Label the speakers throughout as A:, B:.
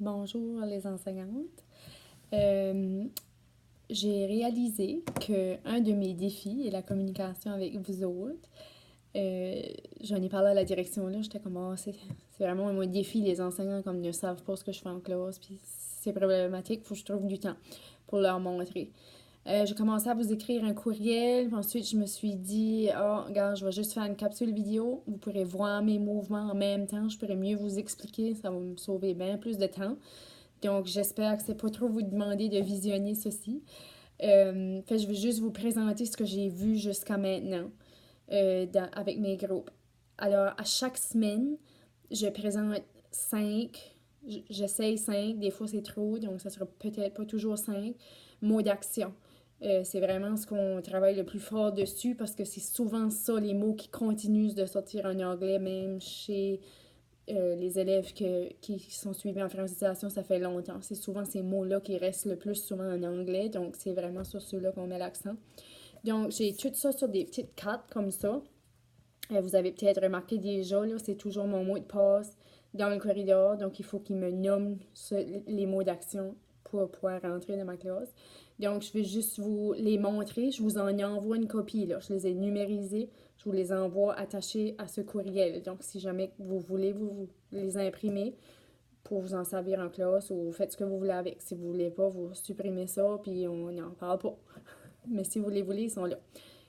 A: Bonjour les enseignantes. J'ai réalisé qu'un de mes défis est la communication avec vous autres. J'en ai parlé à la direction là, j'étais comme c'est vraiment mon défi, les enseignants comme ne savent pas ce que je fais en classe, puis c'est problématique, il faut que je trouve du temps pour leur montrer. J'ai commencé à vous écrire un courriel, puis ensuite je me suis dit, regarde, je vais juste faire une capsule vidéo, vous pourrez voir mes mouvements en même temps, je pourrais mieux vous expliquer, ça va me sauver bien plus de temps. Donc j'espère que c'est pas trop vous demander de visionner ceci. Je vais juste vous présenter ce que j'ai vu jusqu'à maintenant avec mes groupes. Alors, à chaque semaine, je présente 5, j'essaye 5, des fois c'est trop, donc ça sera peut-être pas toujours 5 mots d'action. C'est vraiment ce qu'on travaille le plus fort dessus parce que c'est souvent ça, les mots qui continuent de sortir en anglais, même chez les élèves qui sont suivis en francisation, ça fait longtemps. C'est souvent ces mots-là qui restent le plus souvent en anglais, donc c'est vraiment sur ceux-là qu'on met l'accent. Donc, j'ai tout ça sur des petites cartes comme ça. Vous avez peut-être remarqué déjà, là, c'est toujours mon mot de passe dans le corridor, donc il faut qu'il me nomme les mots d'action pour pouvoir rentrer dans ma classe. Donc, je vais juste vous les montrer. Je vous en envoie une copie, là. Je les ai numérisés. Je vous les envoie attachés à ce courriel. Donc, si jamais vous voulez, vous les imprimer pour vous en servir en classe ou vous faites ce que vous voulez avec. Si vous voulez pas, vous supprimez ça, puis on n'en parle pas. Mais si vous les voulez, ils sont là.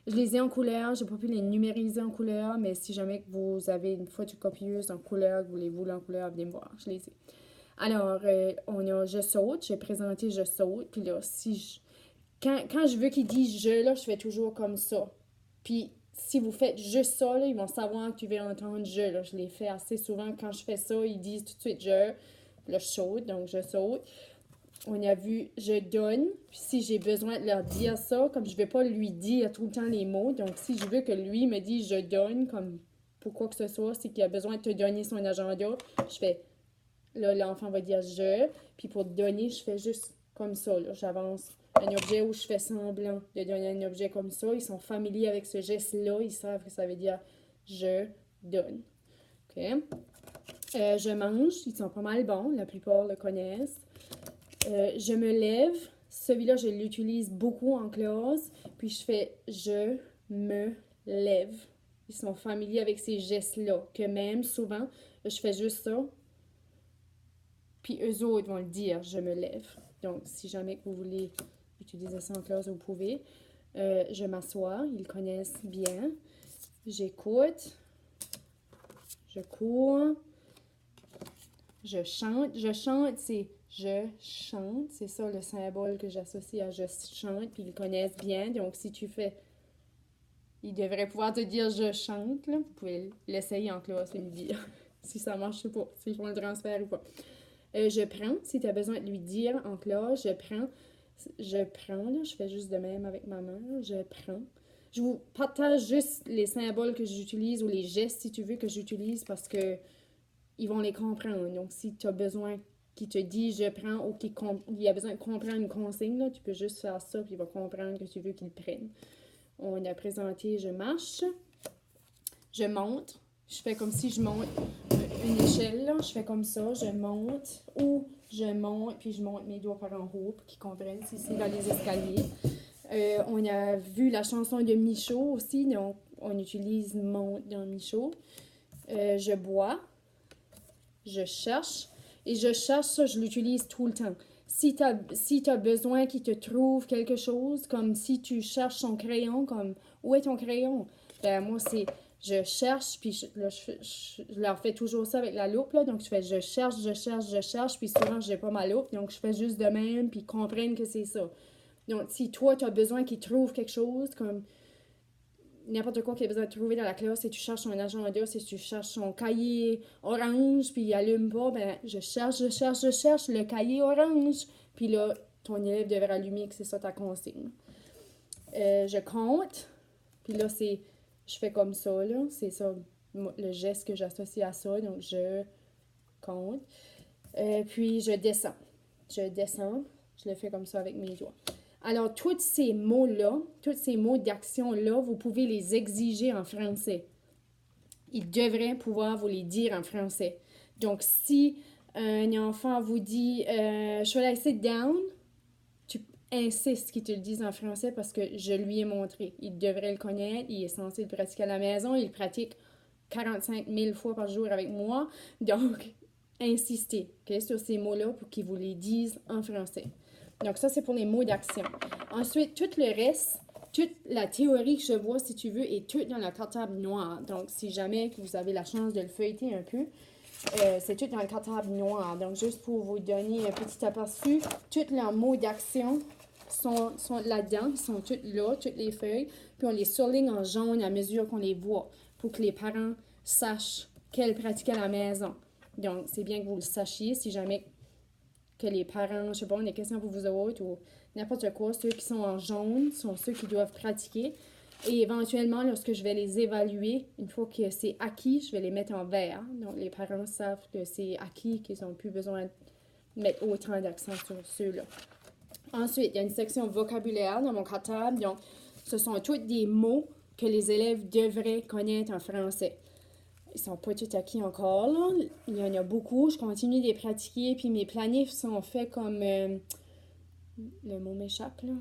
A: Je les ai en couleur, j'ai pas pu les numériser en couleur, mais si jamais vous avez une photocopieuse en couleur, vous les voulez en couleur, venez me voir, je les ai. Alors, on a Je saute, j'ai présenté Je saute, puis là, quand je veux qu'ils disent Je, là, je fais toujours comme ça. Puis, si vous faites juste ça, là, ils vont savoir que tu veux entendre Je, là. Je les fais assez souvent, quand je fais ça, ils disent tout de suite Je, puis là, je saute, donc Je saute. On a vu je donne, puis si j'ai besoin de leur dire ça, comme je ne vais pas lui dire tout le temps les mots, donc si je veux que lui me dise je donne, comme pour quoi que ce soit, c'est qu'il a besoin de te donner son agenda, je fais, là l'enfant va dire je, puis pour donner, je fais juste comme ça, là, j'avance un objet où je fais semblant de donner un objet comme ça, ils sont familiers avec ce geste-là, ils savent que ça veut dire je donne. OK? Je mange, ils sont pas mal bons, la plupart le connaissent. Je me lève. Celui-là, je l'utilise beaucoup en classe. Puis je fais je me lève. Ils sont familiers avec ces gestes-là. Que même souvent, je fais juste ça. Puis eux autres vont le dire je me lève. Donc, si jamais vous voulez utiliser ça en classe, vous pouvez. Je m'assois. Ils connaissent bien. J'écoute. Je cours. Je chante. Je chante, c'est je chante. C'est ça le symbole que j'associe à je chante. Puis ils connaissent bien. Donc, si tu fais. Ils devraient pouvoir te dire je chante. Là. Vous pouvez l'essayer en classe et me dire si ça marche ou pas. S'ils font le transfert ou pas. Je prends. Si tu as besoin de lui dire en classe, je prends. Je prends. Là, je fais juste de même avec ma main. Là, je prends. Je vous partage juste les symboles que j'utilise ou les gestes, si tu veux, que j'utilise parce que ils vont les comprendre. Donc, si tu as besoin qu'il te dise je prends ou qu'il a besoin de comprendre une consigne, là, tu peux juste faire ça puis il va comprendre que tu veux qu'il prenne. On a présenté je marche, je monte, je fais comme si je monte une échelle, là. Je fais comme ça, je monte ou je monte puis je monte mes doigts par en haut pour qu'ils comprennent si c'est dans les escaliers. On a vu la chanson de Michaud aussi, donc on utilise monte dans Michaud. Je bois, je cherche. Et je cherche ça, je l'utilise tout le temps. Si tu as besoin qu'il te trouve quelque chose, comme si tu cherches son crayon, comme où est ton crayon? Ben moi, c'est je cherche, puis je leur fais toujours ça avec la loupe, là. Donc, je fais je cherche, je cherche, je cherche, puis souvent, j'ai pas ma loupe, donc je fais juste de même, puis ils comprennent que c'est ça. Donc, si toi, tu as besoin qu'ils trouvent quelque chose, comme n'importe quoi qu'il a besoin de trouver dans la classe, si tu cherches son agenda, si tu cherches son cahier orange, puis il allume pas, ben je cherche le cahier orange. Puis là, ton élève devrait allumer que c'est ça ta consigne. Je compte, puis là, je fais comme ça, là. C'est ça le geste que j'associe à ça, donc je compte. Puis je descends. Je le fais comme ça avec mes doigts. Alors, tous ces mots-là, tous ces mots d'action-là, vous pouvez les exiger en français. Ils devraient pouvoir vous les dire en français. Donc, si un enfant vous dit Should I sit down? Tu insistes qu'il te le dise en français parce que je lui ai montré. Il devrait le connaître, il est censé le pratiquer à la maison, il le pratique 45 000 fois par jour avec moi. Donc, insistez sur ces mots-là pour qu'il vous les dise en français. Donc, ça, c'est pour les mots d'action. Ensuite, tout le reste, toute la théorie que je vois, si tu veux, est toute dans la cartable noire. Donc, si jamais vous avez la chance de le feuilleter un peu, c'est tout dans le cartable noir. Donc, juste pour vous donner un petit aperçu, tous leurs mots d'action sont là-dedans. Ils sont tous là, toutes les feuilles. Puis, on les surligne en jaune à mesure qu'on les voit pour que les parents sachent qu'elles pratiquent à la maison. Donc, c'est bien que vous le sachiez si jamais que les parents, je sais pas, ont des questions pour vous autres ou n'importe quoi. Ceux qui sont en jaune sont ceux qui doivent pratiquer. Et éventuellement, lorsque je vais les évaluer, une fois que c'est acquis, je vais les mettre en vert. Donc, les parents savent que c'est acquis, qu'ils n'ont plus besoin de mettre autant d'accent sur ceux-là. Ensuite, il y a une section vocabulaire dans mon cartable. Donc, ce sont tous des mots que les élèves devraient connaître en français. Ils sont pas tout acquis encore, là. Il y en a beaucoup. Je continue de les pratiquer. Puis mes planifs sont faits comme... le mot m'échappe, là.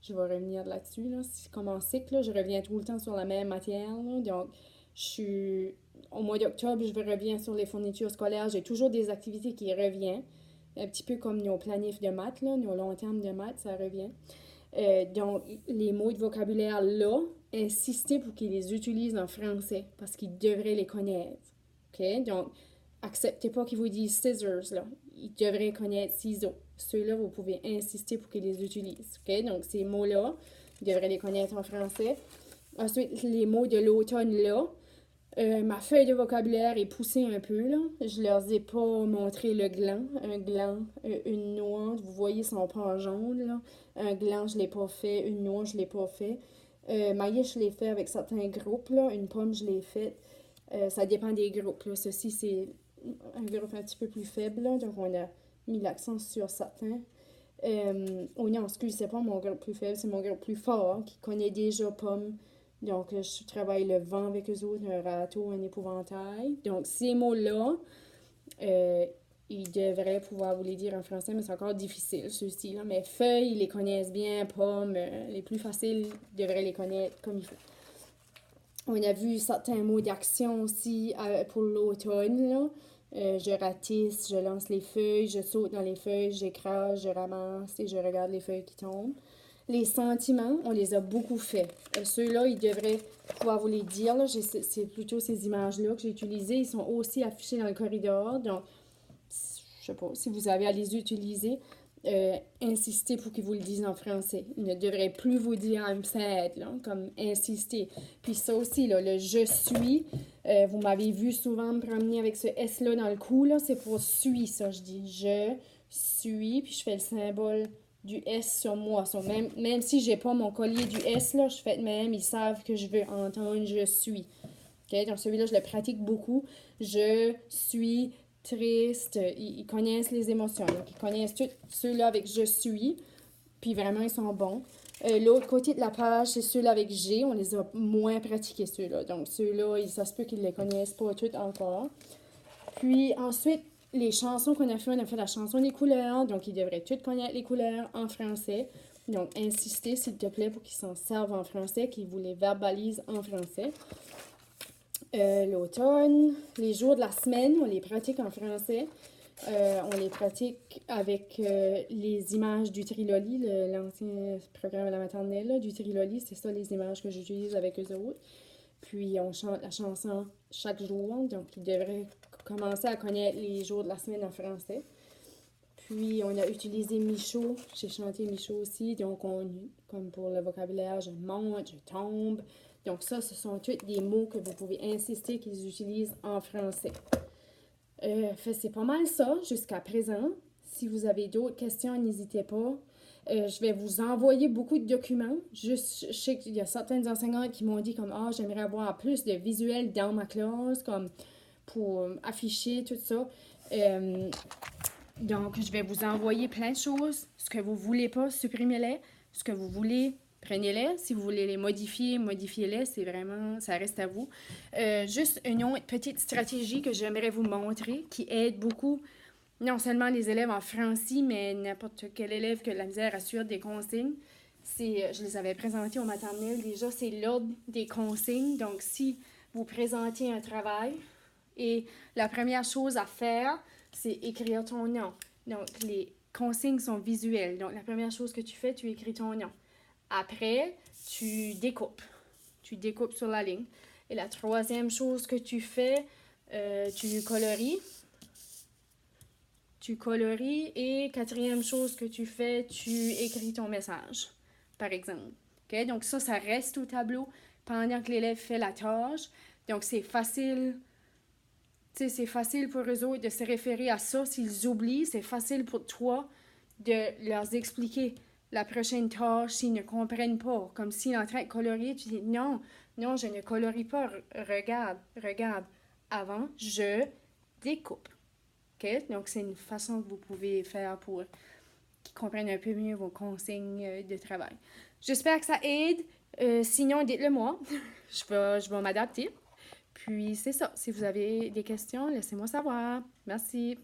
A: Je vais revenir là-dessus, là. Comme en cycle, là, je reviens tout le temps sur la même matière, là. Donc, au mois d'octobre, je reviens sur les fournitures scolaires. J'ai toujours des activités qui reviennent. Un petit peu comme nos planifs de maths, là. Nos longs termes de maths, ça revient. Donc, les mots de vocabulaire là, insistez pour qu'ils les utilisent en français parce qu'ils devraient les connaître. OK? Donc, acceptez pas qu'ils vous disent scissors, là. Ils devraient connaître ciseaux. Ceux-là, vous pouvez insister pour qu'ils les utilisent. OK? Donc, ces mots-là, ils devraient les connaître en français. Ensuite, les mots de l'automne là. Ma feuille de vocabulaire est poussée un peu, là. Je leur ai pas montré le gland. Un gland, une noix, vous voyez, ils sont pas en jaune, là. Un gland, je l'ai pas fait. Une noix, je l'ai pas fait. Maïs, je l'ai fait avec certains groupes, là. Une pomme, je l'ai faite. Ça dépend des groupes, là. Ceci, c'est un groupe un petit peu plus faible, là. Donc, on a mis l'accent sur certains. Oh non, excusez, c'est pas mon groupe plus faible, c'est mon groupe plus fort, qui connaît déjà pomme. Donc, je travaille le vent avec eux autres, un râteau, un épouvantail. Donc, ces mots-là, ils devraient pouvoir vous les dire en français, mais c'est encore difficile, ceux-ci, là. Mais feuilles, ils les connaissent bien, pommes, les plus faciles, ils devraient les connaître comme il faut. On a vu certains mots d'action aussi pour l'automne, là. Je ratisse, je lance les feuilles, je saute dans les feuilles, j'écrase, je ramasse et je regarde les feuilles qui tombent. Les sentiments, on les a beaucoup faits. Ceux-là, ils devraient pouvoir vous les dire. Là. C'est plutôt ces images-là que j'ai utilisées. Ils sont aussi affichés dans le corridor. Donc, je sais pas, si vous avez à les utiliser, insistez pour qu'ils vous le disent en français. Ils ne devraient plus vous dire I'm sad, là, comme insister. Puis ça aussi, là, le je suis, vous m'avez vu souvent me promener avec ce S-là dans le cou, là, c'est pour suis, ça. Je dis je suis, puis je fais le symbole du S sur moi. So, même si j'ai pas mon collier du S, là, je fais de même, ils savent que je veux entendre je suis. Okay? Donc celui-là, je le pratique beaucoup. Je suis triste. Ils connaissent les émotions. Donc, ils connaissent tous ceux-là avec je suis. Puis vraiment, ils sont bons. L'autre côté de la page, c'est ceux-là avec G. On les a moins pratiqués, ceux-là. Donc, ceux-là, ça se peut qu'ils ne les connaissent pas toutes encore. Puis ensuite, les chansons qu'on a fait, on a fait la chanson des couleurs. Donc, ils devraient toutes connaître les couleurs en français. Donc, insistez, s'il te plaît, pour qu'ils s'en servent en français, qu'ils vous les verbalisent en français. L'automne, les jours de la semaine, on les pratique en français. On les pratique avec les images du Triloli, l'ancien programme à la maternelle là, du Triloli. C'est ça les images que j'utilise avec eux autres. Puis on chante la chanson chaque jour, donc ils devraient commencer à connaître les jours de la semaine en français. Puis on a utilisé Michaud, j'ai chanté Michaud aussi, donc comme pour le vocabulaire, je monte, je tombe. Donc ça, ce sont tous des mots que vous pouvez insister qu'ils utilisent en français. C'est pas mal ça jusqu'à présent. Si vous avez d'autres questions, n'hésitez pas. Je vais vous envoyer beaucoup de documents. Je sais qu'il y a certaines enseignantes qui m'ont dit comme « Ah, j'aimerais avoir plus de visuels dans ma classe, comme pour afficher tout ça. Donc, je vais vous envoyer plein de choses. Ce que vous voulez pas, supprimez-les. Ce que vous voulez, prenez-les. Si vous voulez les modifier, modifiez-les. C'est vraiment, ça reste à vous. Juste une autre petite stratégie que j'aimerais vous montrer qui aide beaucoup, non seulement les élèves en français, mais n'importe quel élève qui a de la misère à suivre des consignes. Je les avais présentées au maternel déjà, c'est l'ordre des consignes. Donc, si vous présentez un travail et la première chose à faire, c'est écrire ton nom. Donc, les consignes sont visuelles. Donc, la première chose que tu fais, tu écris ton nom. Après, tu découpes. Tu découpes sur la ligne. Et la troisième chose que tu fais, tu colories. Tu colories. Et quatrième chose que tu fais, tu écris ton message, par exemple. Okay? Donc ça reste au tableau pendant que l'élève fait la tâche. Donc c'est facile, c'est facile pour eux autres de se référer à ça. S'ils oublient, c'est facile pour toi de leur expliquer la prochaine tâche s'ils ne comprennent pas. Comme s'ils sont en train de colorier, tu dis non, non, je ne colorie pas. Regarde. Avant, je découpe. Okay? Donc, c'est une façon que vous pouvez faire pour qu'ils comprennent un peu mieux vos consignes de travail. J'espère que ça aide. Sinon, dites-le moi. je vais m'adapter. Puis, c'est ça. Si vous avez des questions, laissez-moi savoir. Merci.